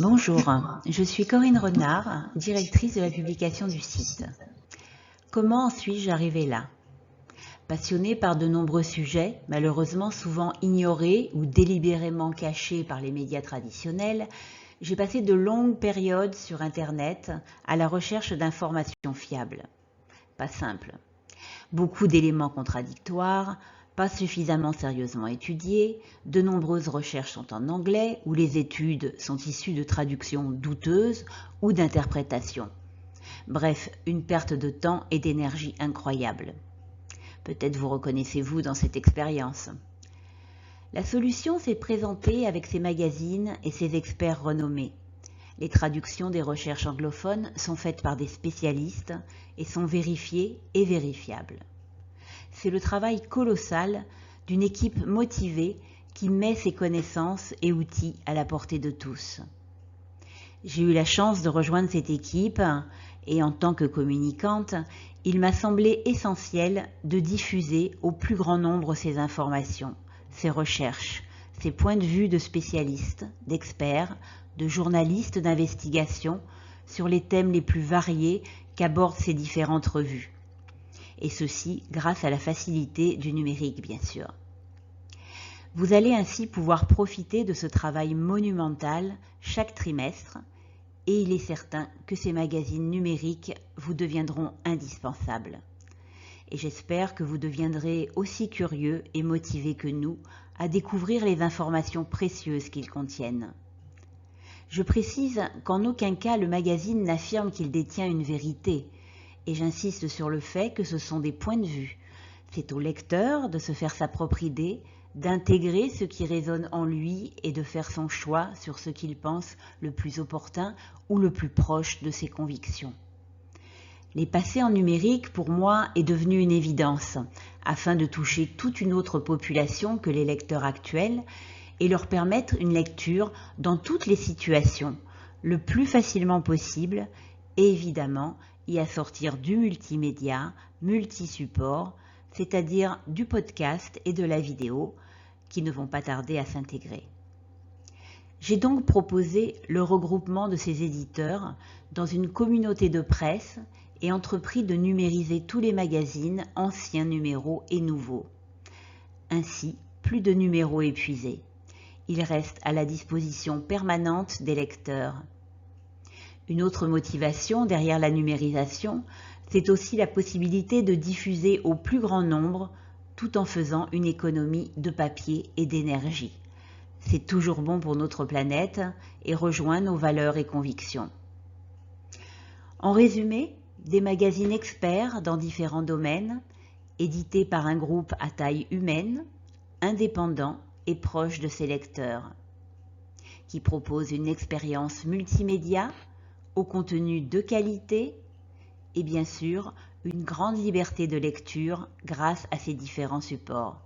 Bonjour, je suis Corinne Renard, directrice de la publication du site. Comment en suis-je arrivée là? Passionnée par de nombreux sujets, malheureusement souvent ignorés ou délibérément cachés par les médias traditionnels, j'ai passé de longues périodes sur Internet à la recherche d'informations fiables. Pas simple. Beaucoup d'éléments contradictoires, pas suffisamment sérieusement étudiés, de nombreuses recherches sont en anglais ou les études sont issues de traductions douteuses ou d'interprétations. Bref, une perte de temps et d'énergie incroyable. Peut-être vous reconnaissez-vous dans cette expérience. La solution s'est présentée avec ces magazines et ces experts renommés. Les traductions des recherches anglophones sont faites par des spécialistes et sont vérifiées et vérifiables. C'est le travail colossal d'une équipe motivée qui met ses connaissances et outils à la portée de tous. J'ai eu la chance de rejoindre cette équipe et en tant que communicante, il m'a semblé essentiel de diffuser au plus grand nombre ces informations, ces recherches, ces points de vue de spécialistes, d'experts, de journalistes d'investigation sur les thèmes les plus variés qu'abordent ces différentes revues. Et ceci grâce à la facilité du numérique, bien sûr. Vous allez ainsi pouvoir profiter de ce travail monumental chaque trimestre, et il est certain que ces magazines numériques vous deviendront indispensables. Et j'espère que vous deviendrez aussi curieux et motivés que nous à découvrir les informations précieuses qu'ils contiennent. Je précise qu'en aucun cas le magazine n'affirme qu'il détient une vérité, et j'insiste sur le fait que ce sont des points de vue. C'est au lecteur de se faire sa propre idée, d'intégrer ce qui résonne en lui et de faire son choix sur ce qu'il pense le plus opportun ou le plus proche de ses convictions. Les passer en numérique, pour moi, est devenu une évidence, afin de toucher toute une autre population que les lecteurs actuels et leur permettre une lecture dans toutes les situations, le plus facilement possible, et évidemment y assortir du multimédia, multi-support, c'est-à-dire du podcast et de la vidéo, qui ne vont pas tarder à s'intégrer. J'ai donc proposé le regroupement de ces éditeurs dans une communauté de presse et entrepris de numériser tous les magazines, anciens numéros et nouveaux. Ainsi, plus de numéros épuisés. Ils restent à la disposition permanente des lecteurs. Une autre motivation derrière la numérisation, c'est aussi la possibilité de diffuser au plus grand nombre tout en faisant une économie de papier et d'énergie. C'est toujours bon pour notre planète et rejoint nos valeurs et convictions. En résumé, des magazines experts dans différents domaines, édités par un groupe à taille humaine, indépendant et proche de ses lecteurs, qui proposent une expérience multimédia, au contenu de qualité et bien sûr une grande liberté de lecture grâce à ces différents supports.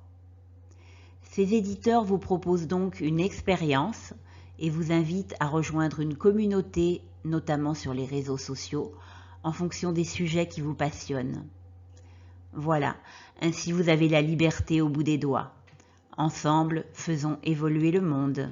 Ces éditeurs vous proposent donc une expérience et vous invitent à rejoindre une communauté, notamment sur les réseaux sociaux, en fonction des sujets qui vous passionnent. Voilà, ainsi vous avez la liberté au bout des doigts. Ensemble, faisons évoluer le monde.